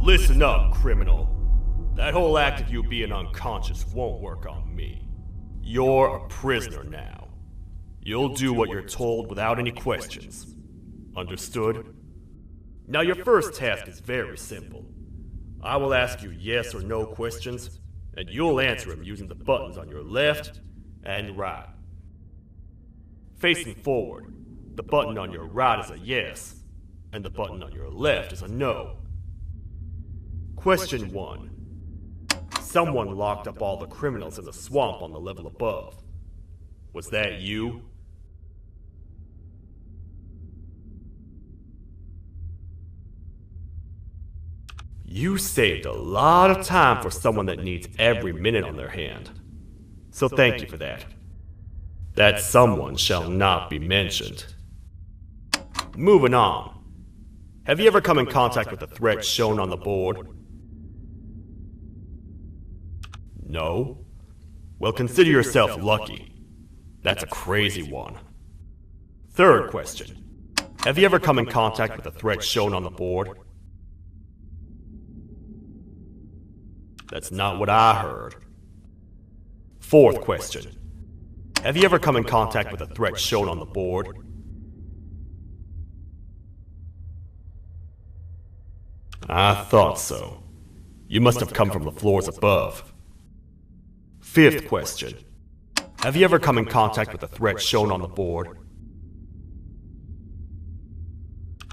Listen up, criminal. That whole act of you being unconscious won't work on me. You're a prisoner now. You'll do what you're told without any questions. Understood? Now your first task is very simple. I will ask you yes or no questions, and you'll answer them using the buttons on your left and right. Facing forward, the button on your right is a yes, and the button on your left is a no. Question 1. Someone locked up all the criminals in the swamp on the level above. Was that you? You saved a lot of time for someone that needs every minute on their hand. So thank you for that. That someone shall not be mentioned. Moving on. Have you ever come in contact with the threat shown on the board? No? Well, consider yourself lucky. That's a crazy one. Third question. Have you ever come in contact with the threat shown on the board? That's not what I heard. Fourth question. Have you ever come in contact with the threat shown on the board? I thought so. You must have come from the floors above. Fifth question. Have you ever come in contact with the threat shown on the board?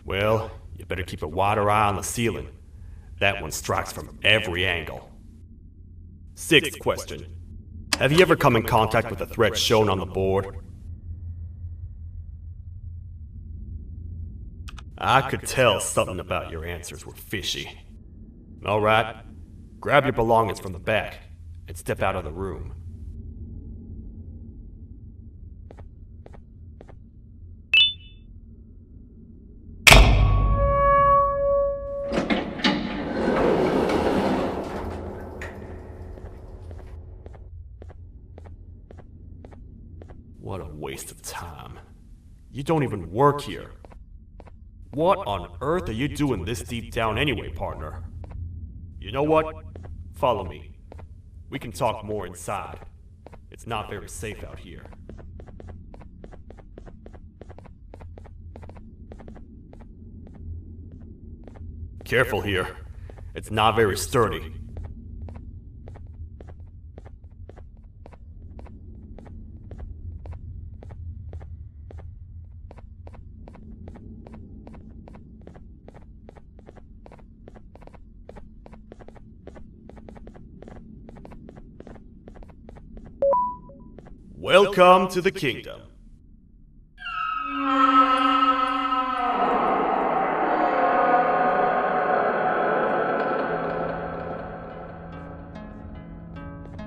Well, you better keep a wider eye on the ceiling. That one strikes from every angle. Sixth question. Have you ever come in contact with the threat shown on the board? I could tell something about your answers were fishy. All right, grab your belongings from the back and step out of the room. What a waste of time. You don't even work here. What on earth are you doing this deep down anyway, partner? You know what? Follow me. We can talk more inside. It's not very safe out here. Careful here. It's not very sturdy. Welcome to the kingdom.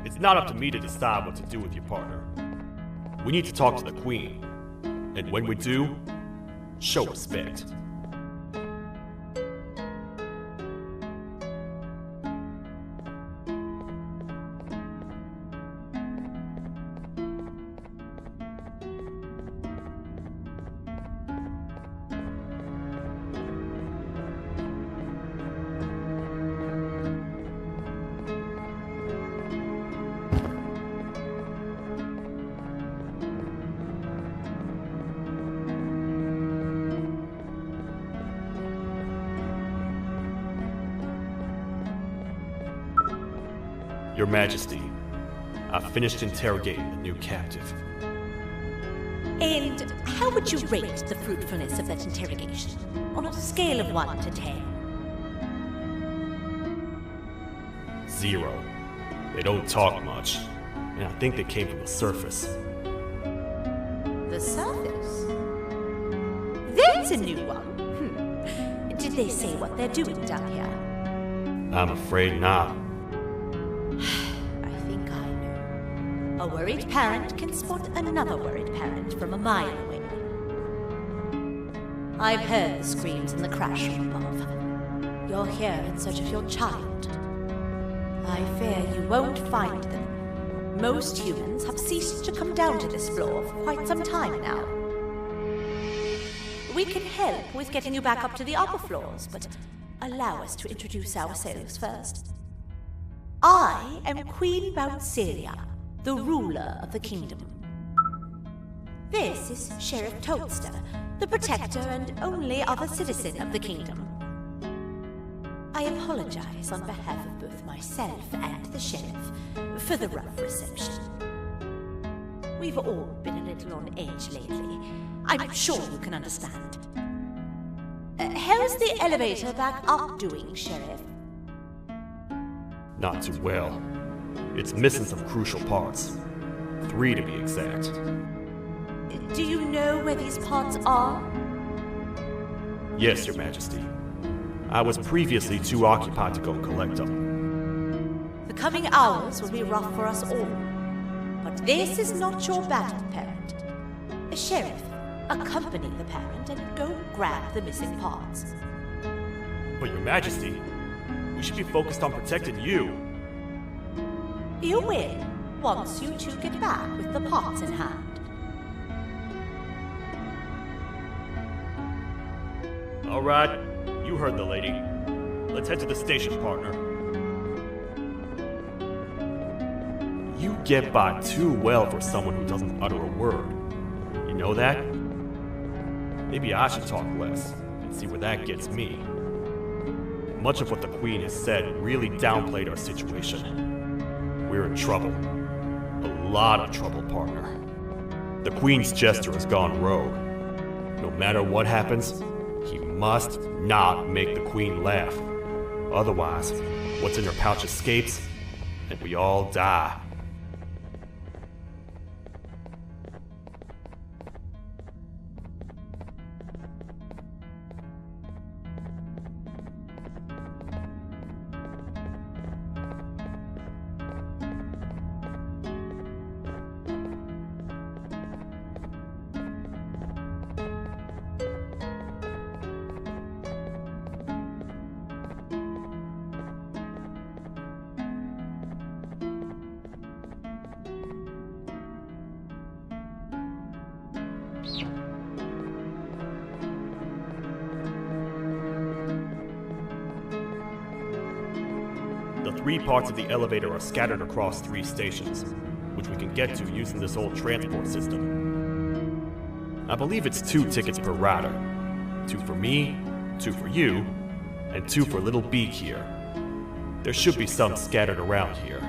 It's not up to me to decide what to do with your partner. We need to talk to the queen. And when we do, show respect. Your Majesty, I've finished interrogating the new captive. And how would you rate the fruitfulness of that interrogation? On a scale of 1 to 10? 0. They don't talk much, and I think they came from the surface. The surface? That's a new one. Did they say what they're doing down here? I'm afraid not. I think I know. A worried parent can spot another worried parent from a mile away. I've heard the screams and the crash from above. You're here in search of your child. I fear you won't find them. Most humans have ceased to come down to this floor for quite some time now. We can help with getting you back up to the upper floors, but allow us to introduce ourselves first. I am Queen Bouncelia, the ruler of the kingdom. This is Sheriff Toadster, the protector and only other citizen of the kingdom. I apologize on behalf of both myself and the sheriff for the rough reception. We've all been a little on edge lately. I'm sure you can understand. How's the elevator back up doing, Sheriff? Not too well. It's missing some crucial parts. 3 to be exact. Do you know where these parts are? Yes, Your Majesty. I was previously too occupied to go and collect them. The coming hours will be rough for us all. But this is not your battle, parent. Sheriff, accompany the parent and go grab the missing parts. But Your Majesty, we should be focused on protecting you. You win, once you two get back with the pots in hand. All right, you heard the lady. Let's head to the station, partner. You get by too well for someone who doesn't utter a word. You know that? Maybe I should talk less and see where that gets me. Much of what the Queen has said really downplayed our situation. We're in trouble. A lot of trouble, partner. The Queen's jester has gone rogue. No matter what happens, he must not make the Queen laugh. Otherwise, what's in her pouch escapes, and we all die. The 3 parts of the elevator are scattered across 3 stations, which we can get to using this old transport system. I believe it's 2 tickets per rider. 2 for me, 2 for you, and 2 for Little Beak here. There should be some scattered around here.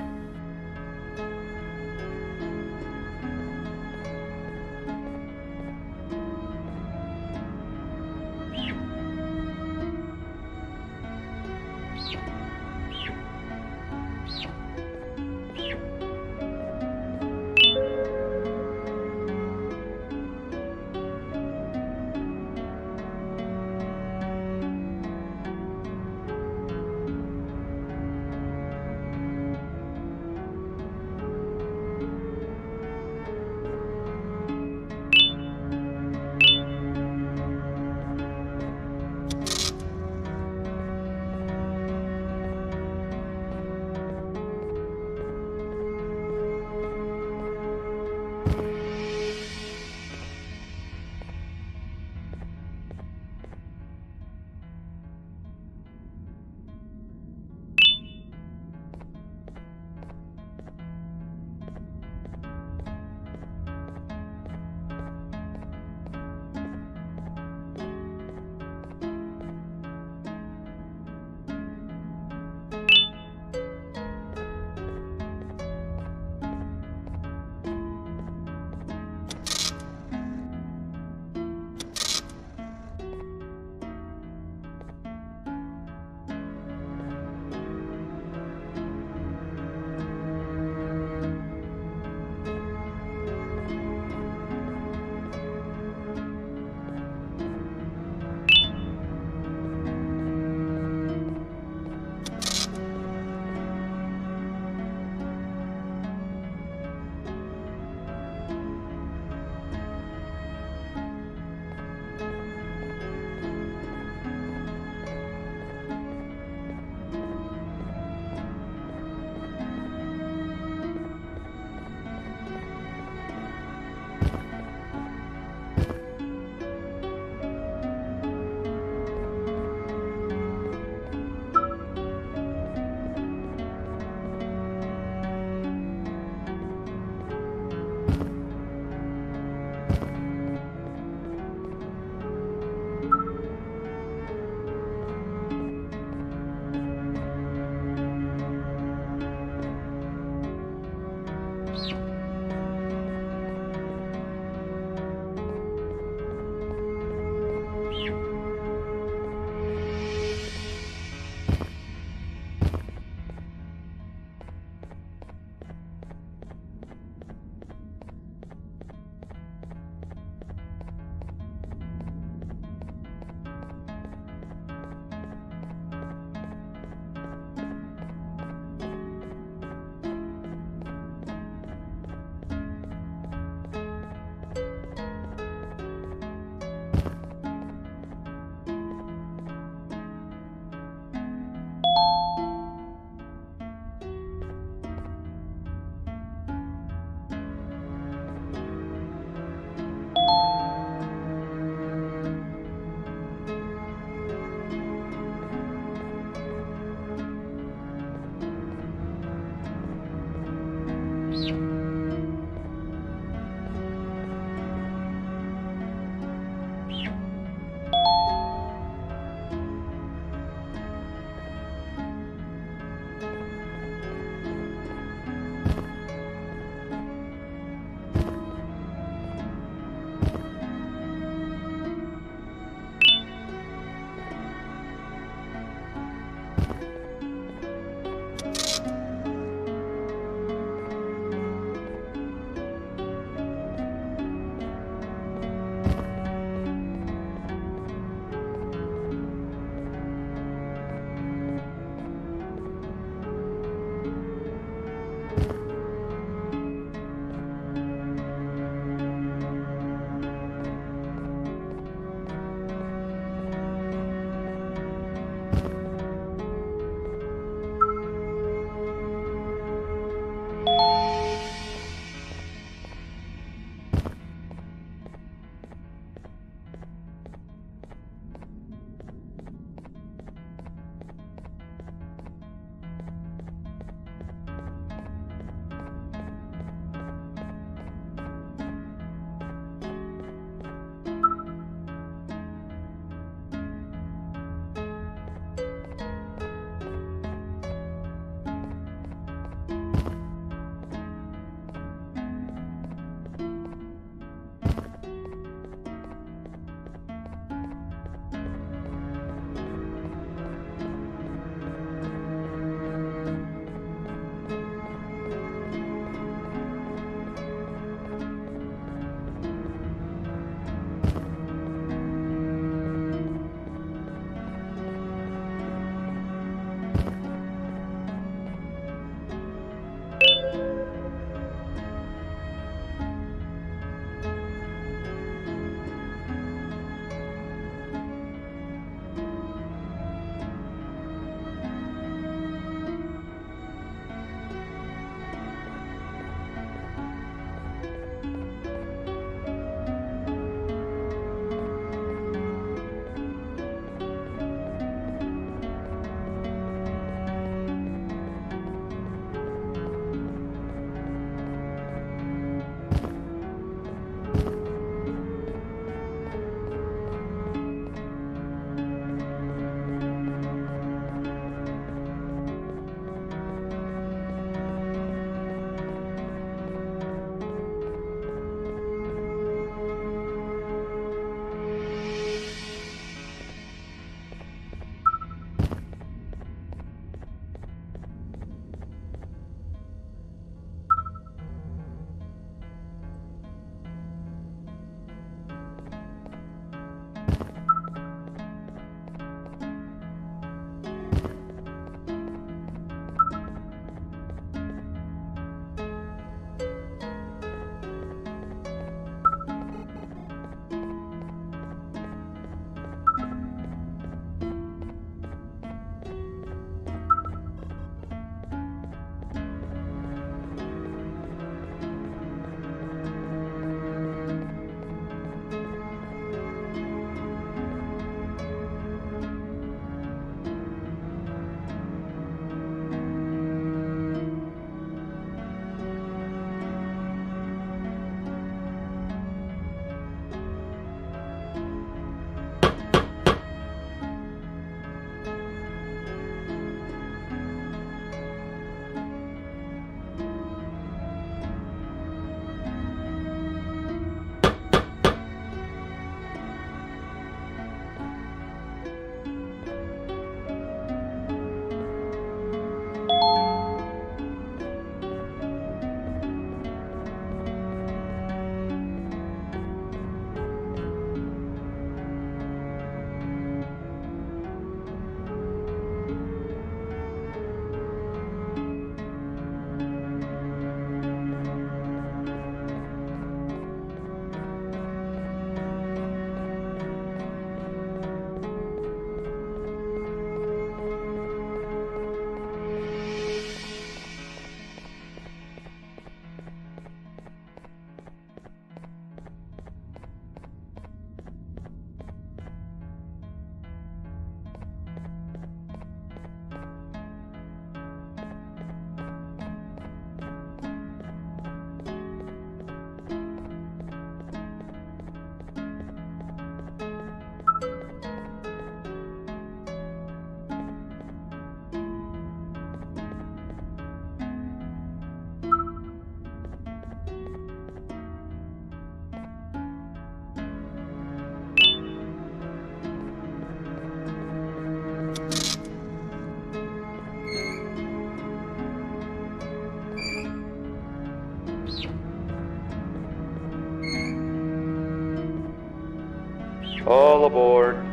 All aboard.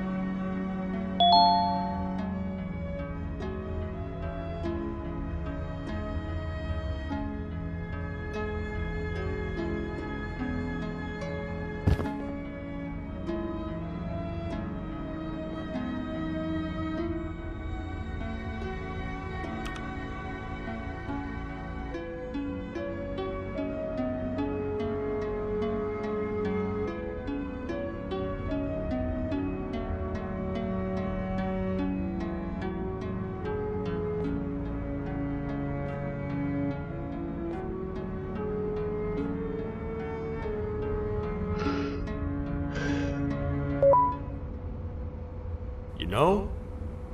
You know,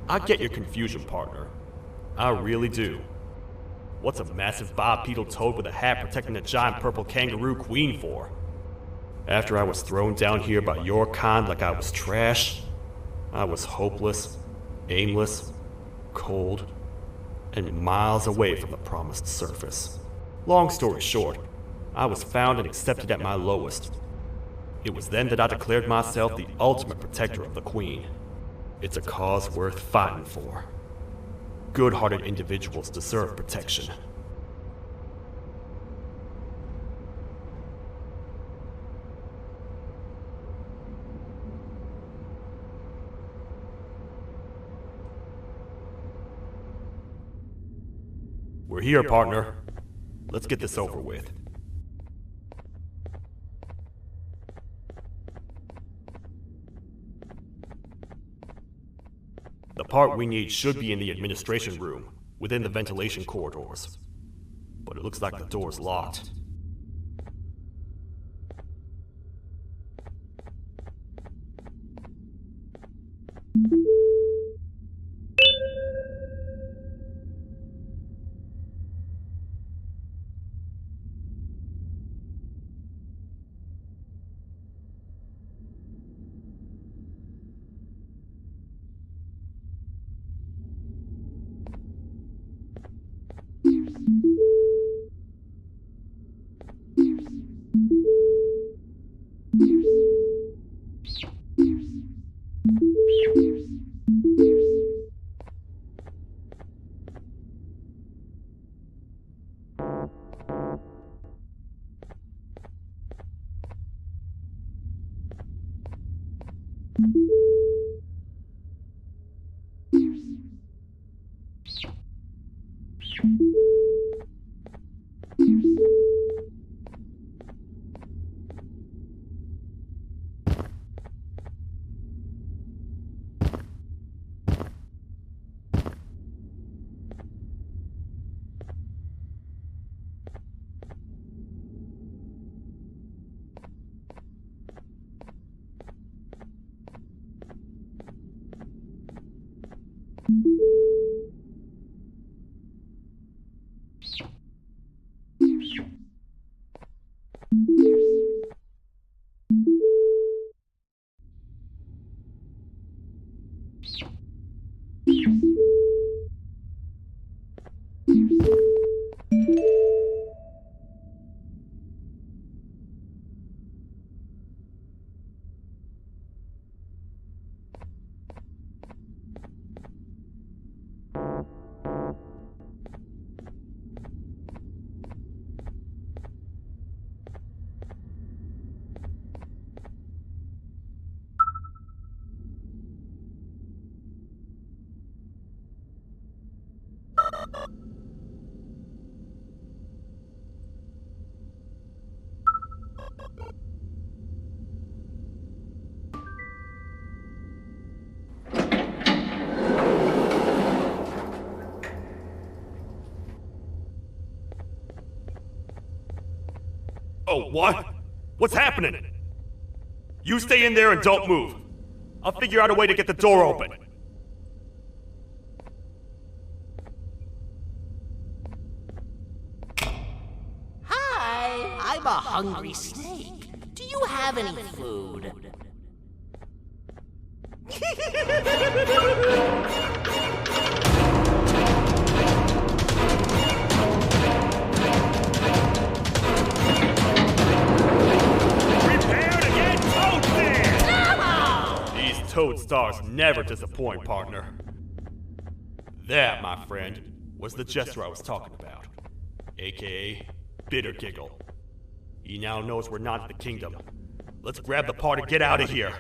I get your confusion, partner. I really do. What's a massive bipedal toad with a hat protecting a giant purple kangaroo queen for? After I was thrown down here by your kind like I was trash, I was hopeless, aimless, cold, and miles away from the promised surface. Long story short, I was found and accepted at my lowest. It was then that I declared myself the ultimate protector of the Queen. It's a cause worth fighting for. Good-hearted individuals deserve protection. We're here, partner. Let's get this over with. The part we need should be in the administration room, within the ventilation corridors. But it looks like the door's locked. Oh, what? What's happening? You stay in there and don't move. I'll figure out a way to get the door open. Hi, I'm a hungry snake. Do you have any food? Prepare to get toasted! Toad stars never disappoint, partner. That, my friend, was the jester I was talking about, aka Bitter Giggle. He now knows we're not in the kingdom. Let's grab the part and get out of here.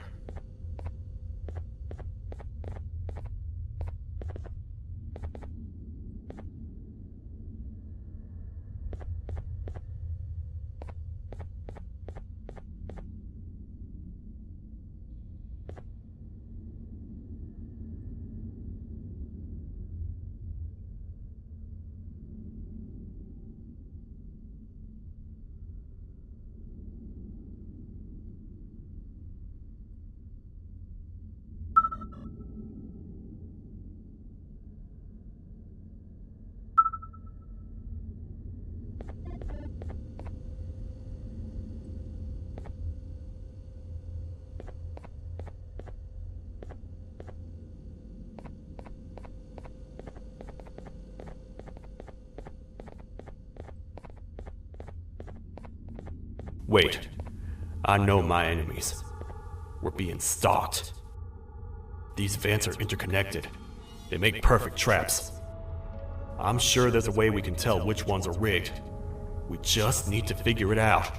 Wait, I know my enemies. We're being stalked. These vents are interconnected. They make perfect traps. I'm sure there's a way we can tell which ones are rigged. We just need to figure it out.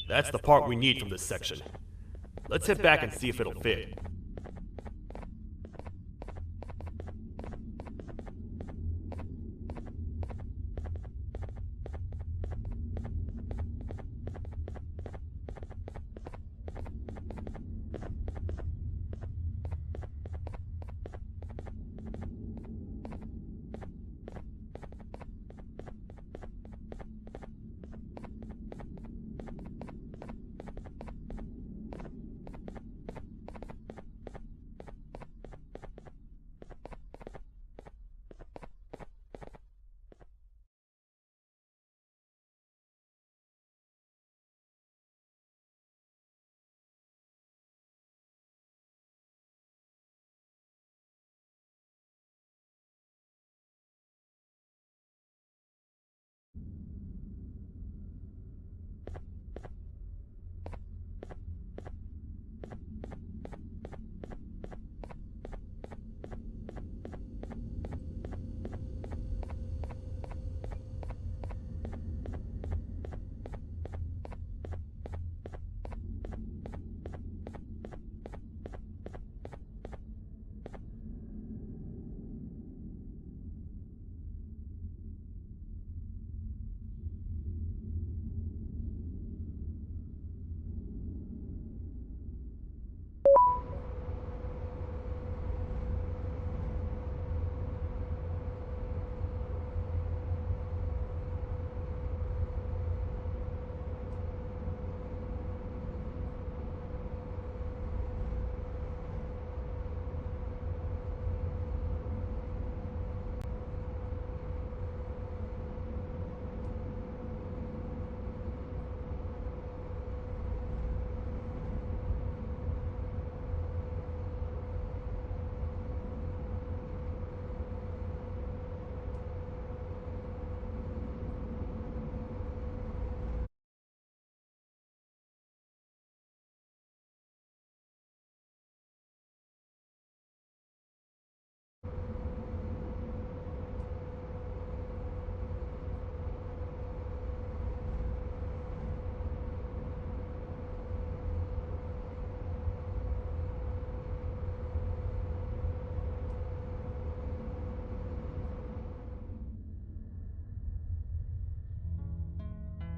That's the part we need from this section. Let's head back and see if it'll fit.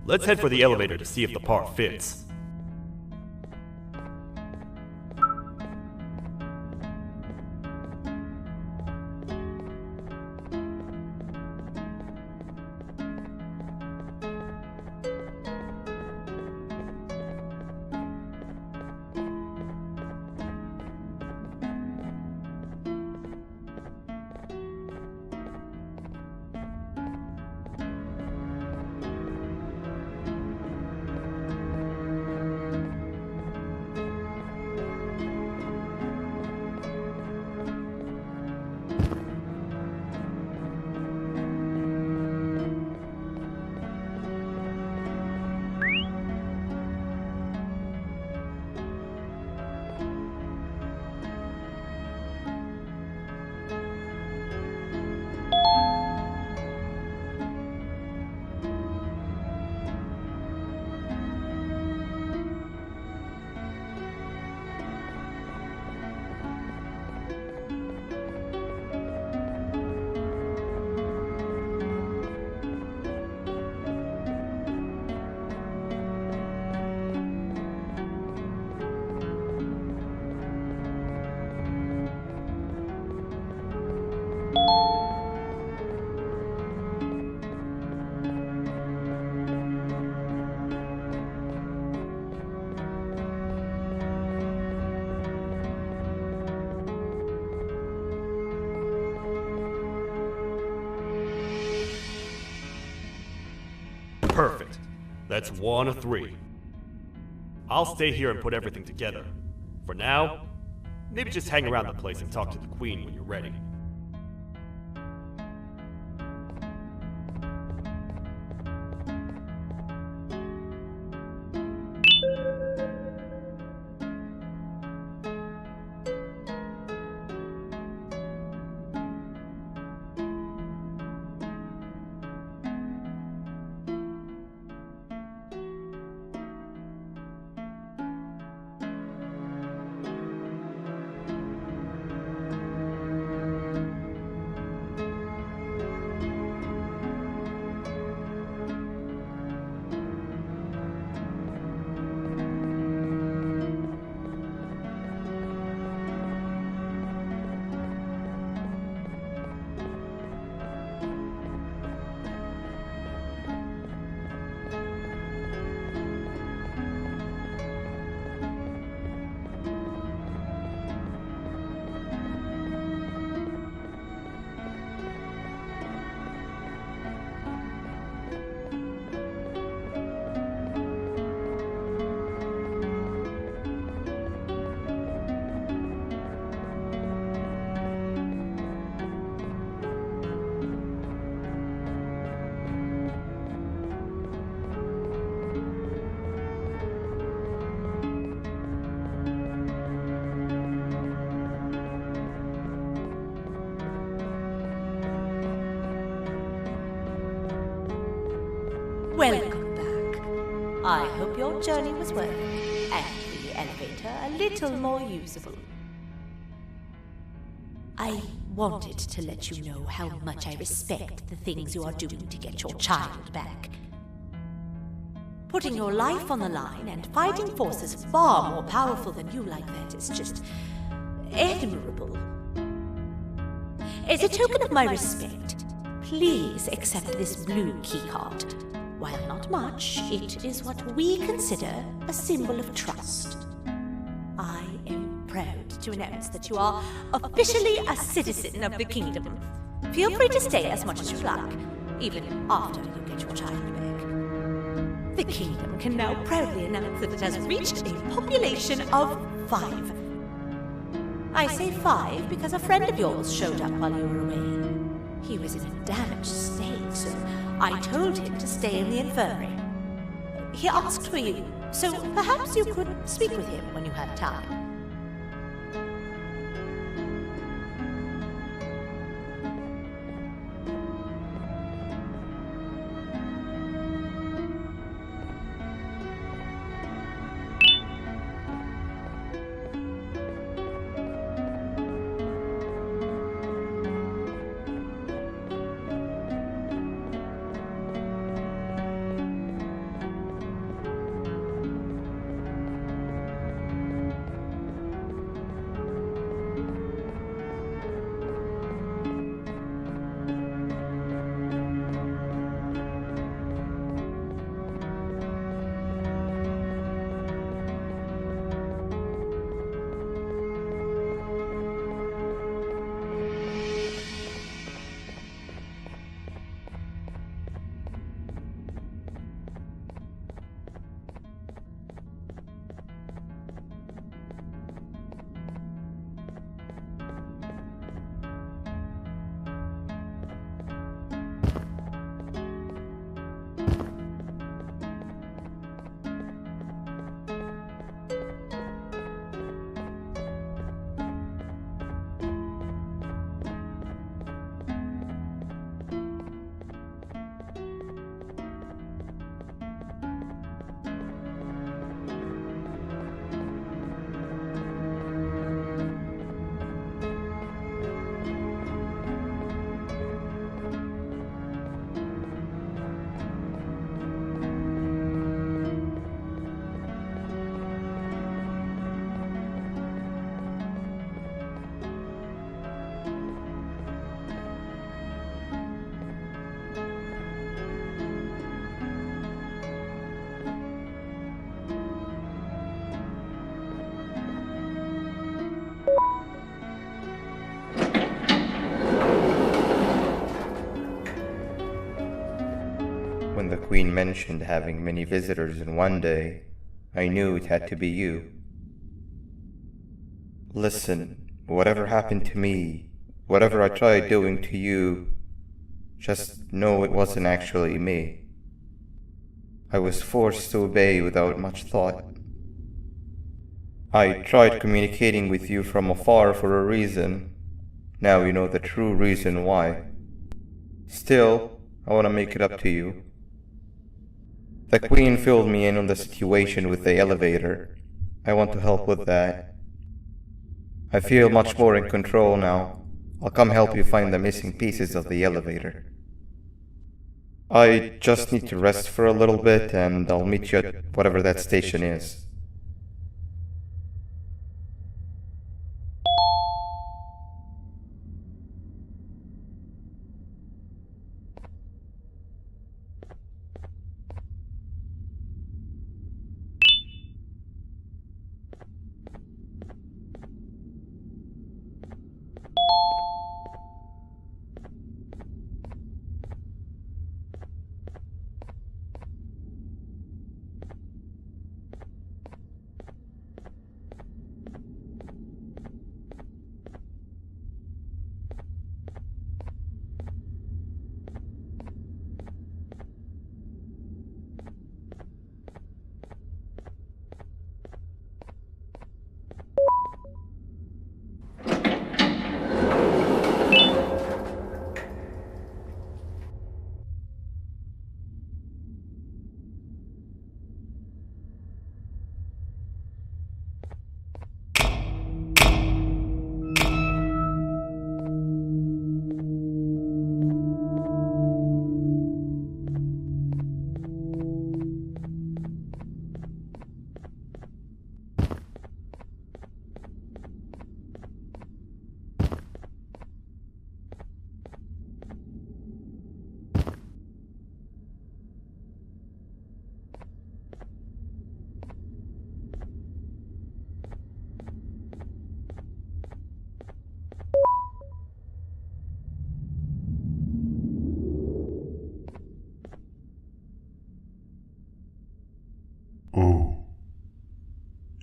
Let's head for the elevator to see if the part fits. Perfect. That's 1 of 3. I'll stay here and put everything together. For now, maybe just hang around the place and talk to the Queen when you're ready. I hope your journey was worth it, and the elevator a little more usable. I wanted to let you know how much I respect the things you are doing to get your child back. Putting your life on the line and fighting forces far more powerful than you like that is just admirable. As a token of my respect, please accept this blue keycard. While not much, it is what we consider a symbol of trust. I am proud to announce that you are officially a citizen of the kingdom. Feel free to stay as much as you like, even after you get your child back. The kingdom can now proudly announce that it has reached a population of 5. I say 5 because a friend of yours showed up while you were away. He was in a damaged state, so I told him to stay in the infirmary. He asked for you, so perhaps you could speak with him when you have time. When the Queen mentioned having many visitors in one day, I knew it had to be you. Listen, whatever happened to me, whatever I tried doing to you, just know it wasn't actually me. I was forced to obey without much thought. I tried communicating with you from afar for a reason. Now you know the true reason why. Still, I want to make it up to you. The Queen filled me in on the situation with the elevator. I want to help with that. I feel much more in control now. I'll come help you find the missing pieces of the elevator. I just need to rest for a little bit and I'll meet you at whatever that station is.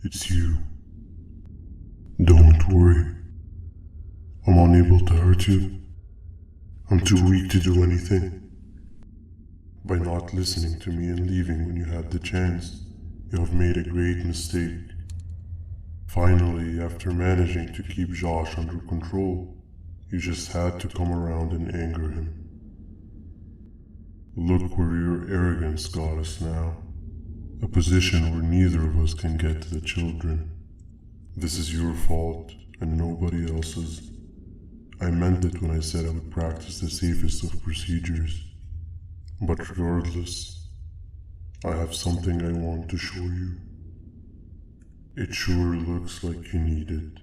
It's you. Don't worry. I'm unable to hurt you. I'm too weak to do anything. By not listening to me and leaving when you had the chance, you have made a great mistake. Finally, after managing to keep Josh under control, you just had to come around and anger him. Look where your arrogance got us now. A position where neither of us can get to the children. This is your fault and nobody else's. I meant it when I said I would practice the safest of procedures. But regardless, I have something I want to show you. It sure looks like you need it.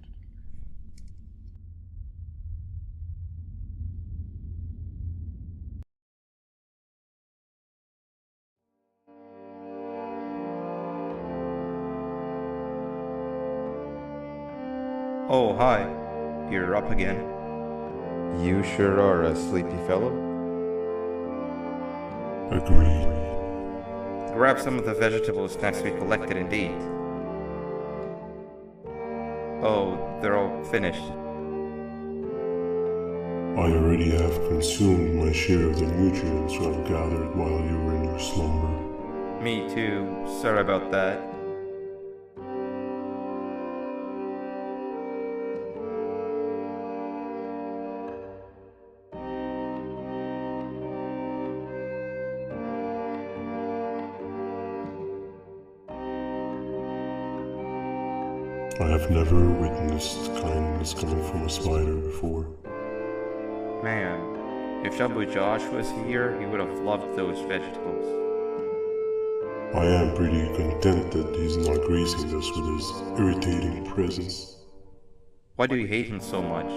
Oh, hi. You're up again. You sure are a sleepy fellow. Agreed. Grab some of the vegetable snacks we collected indeed. Oh, they're all finished. I already have consumed my share of the nutrients I've gathered while you were in your slumber. Me too. Sorry about that. I have never witnessed kindness coming from a spider before. Man, if Shabu Josh was here, he would have loved those vegetables. I am pretty content that he's not gracing us with his irritating presence. Why do you hate him so much?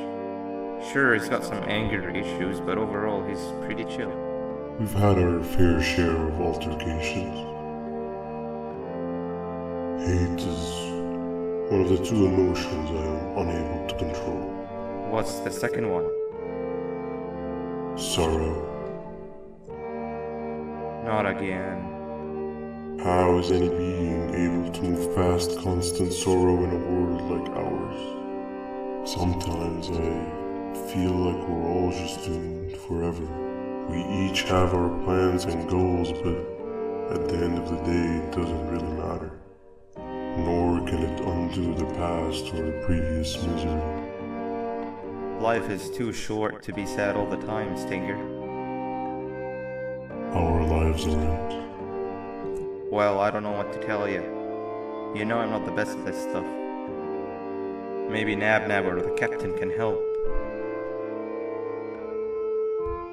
Sure, he's got some anger issues, but overall he's pretty chill. We've had our fair share of altercations. Hate is one of the two emotions I am unable to control. What's the second one? Sorrow. Not again. How is any being able to move past constant sorrow in a world like ours? Sometimes I feel like we're all just doomed forever. We each have our plans and goals, but at the end of the day, it doesn't really matter. Nor can it undo the past or the previous misery. Life is too short to be sad all the time, Stinger. Our lives aren't. Well, I don't know what to tell you. You know I'm not the best at this stuff. Maybe Nab or the captain can help.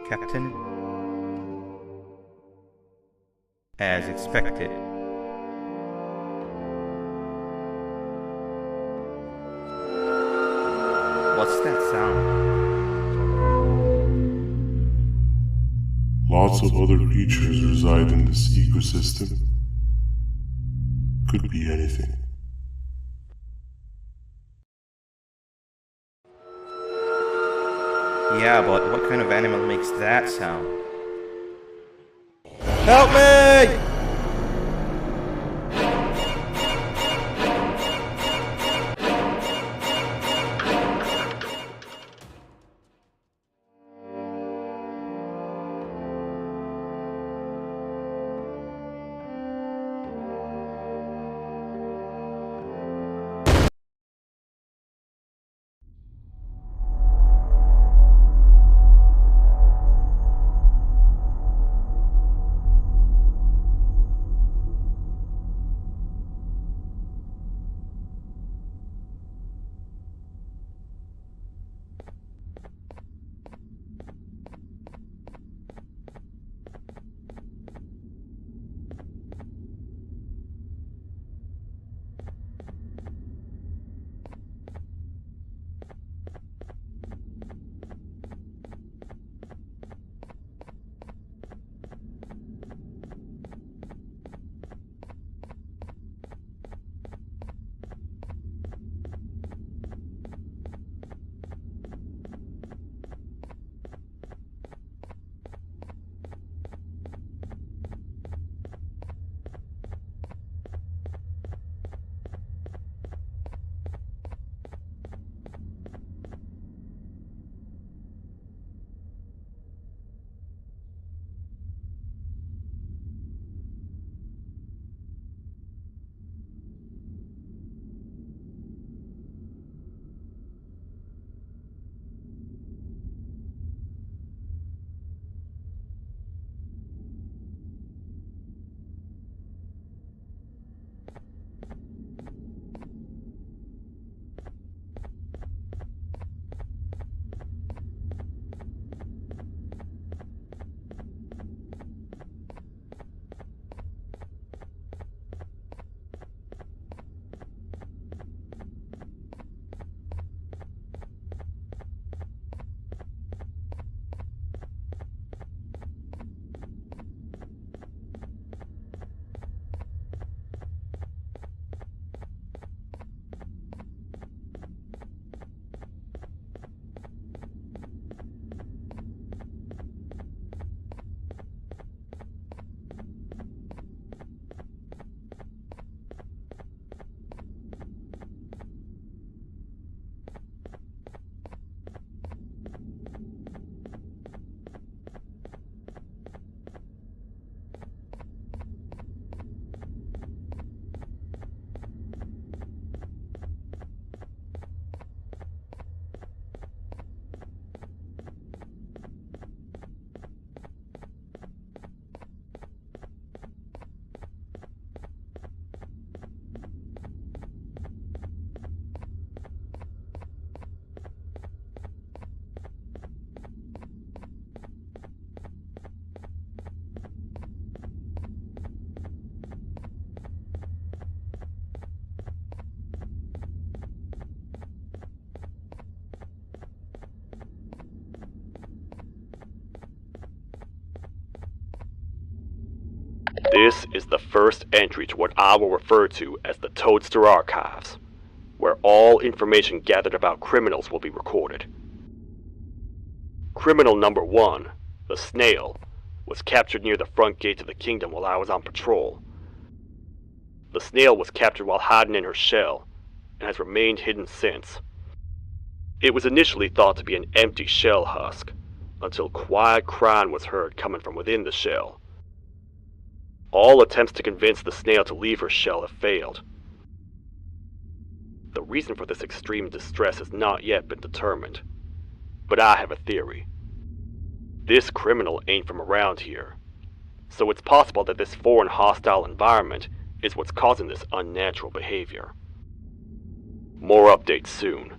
Captain? As expected. What's that sound? Lots of other creatures reside in this ecosystem. Could be anything. Yeah, but what kind of animal makes that sound? Help me! This is the first entry to what I will refer to as the Toadster Archives, where all information gathered about criminals will be recorded. Criminal number 1, the snail, was captured near the front gate of the kingdom while I was on patrol. The snail was captured while hiding in her shell, and has remained hidden since. It was initially thought to be an empty shell husk, until quiet crying was heard coming from within the shell. All attempts to convince the snail to leave her shell have failed. The reason for this extreme distress has not yet been determined, but I have a theory. This criminal ain't from around here, so it's possible that this foreign hostile environment is what's causing this unnatural behavior. More updates soon.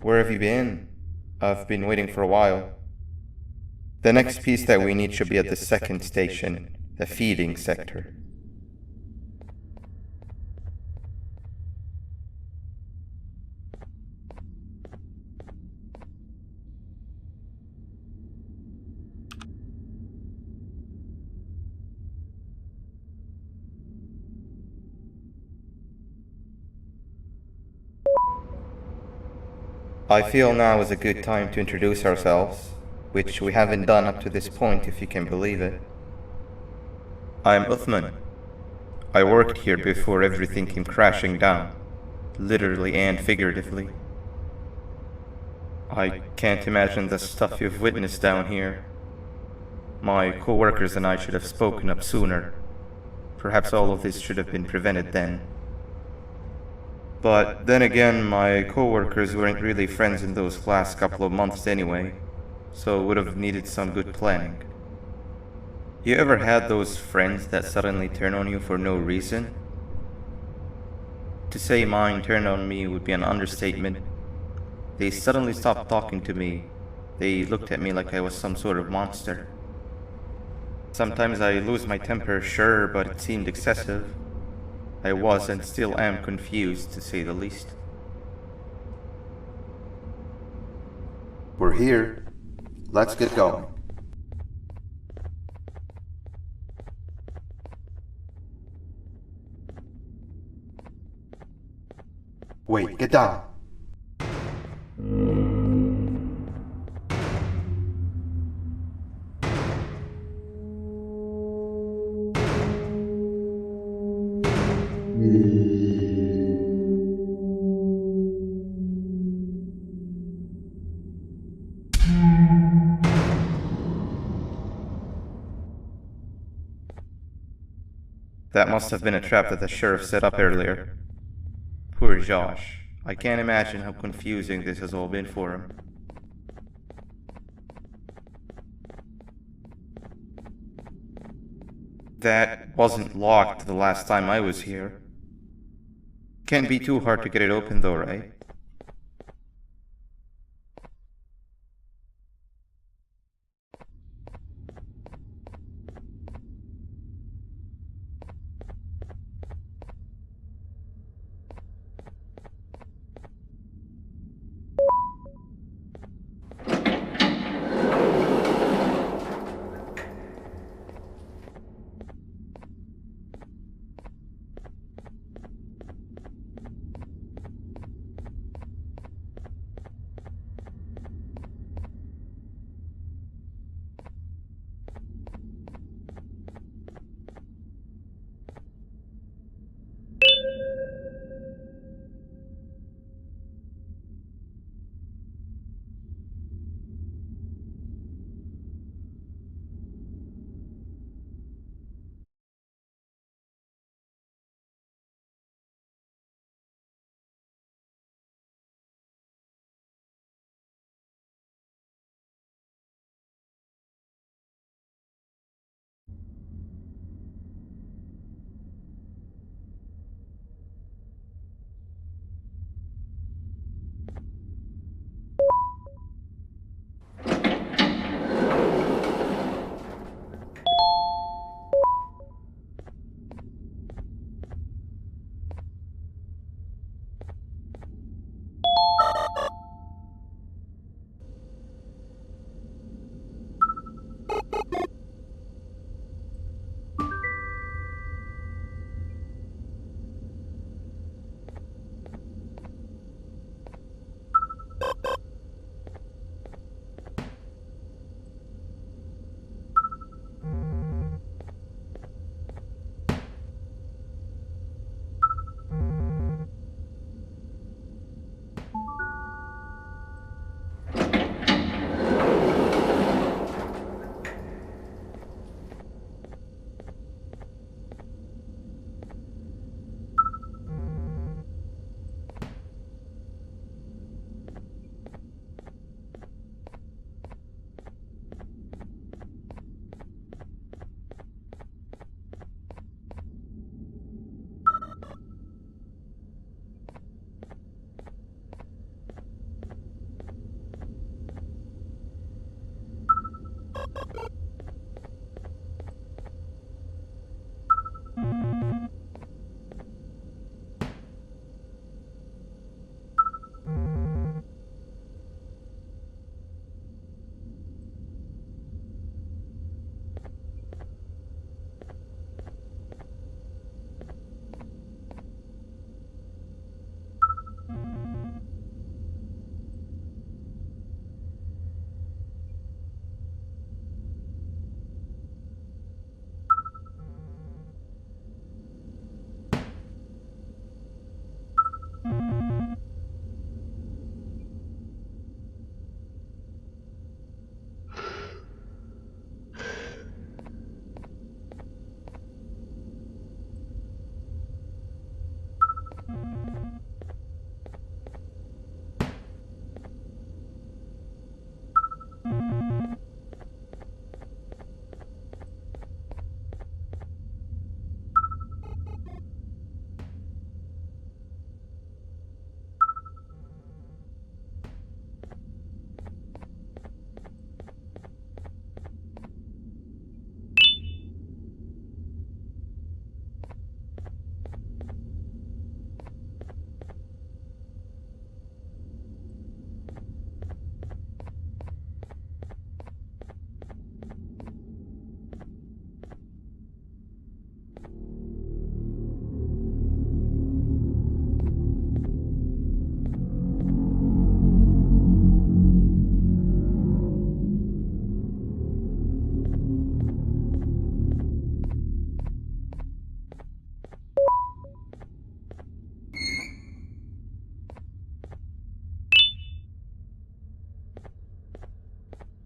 Where have you been? I've been waiting for a while. The next piece that we need should be at the second station, the feeding sector. I feel now is a good time to introduce ourselves, which we haven't done up to this point if you can believe it. I'm Uthman. I worked here before everything came crashing down, literally and figuratively. I can't imagine the stuff you've witnessed down here. My co-workers and I should have spoken up sooner. Perhaps all of this should have been prevented then. But then again, my co-workers weren't really friends in those last couple of months anyway, so would have needed some good planning. You ever had those friends that suddenly turn on you for no reason? To say mine turned on me would be an understatement. They suddenly stopped talking to me. They looked at me like I was some sort of monster. Sometimes I lose my temper, sure, but it seemed excessive. I was and still am confused, to say the least. We're here. Let's get going. Wait, get down. That must have been a trap that the sheriff set up earlier. Poor Josh. I can't imagine how confusing this has all been for him. That wasn't locked the last time I was here. Can't be too hard to get it open though, right?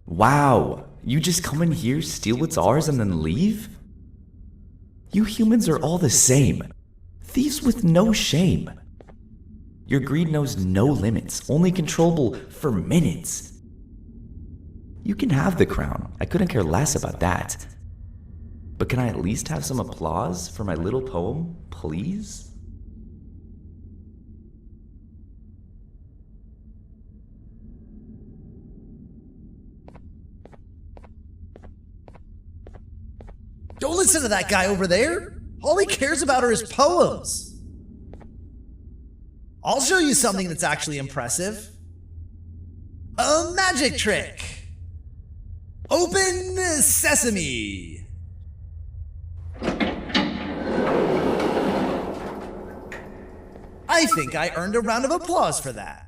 Wow, you just come in here, steal what's ours, and then leave? You humans are all the same. Thieves with no shame. Your greed knows no limits, only controllable for minutes. You can have the crown. I couldn't care less about that. But can I at least have some applause for my little poem, please? Don't listen to that guy over there. All he cares about are his poems. I'll show you something that's actually impressive. A magic trick. Open sesame. I think I earned a round of applause for that.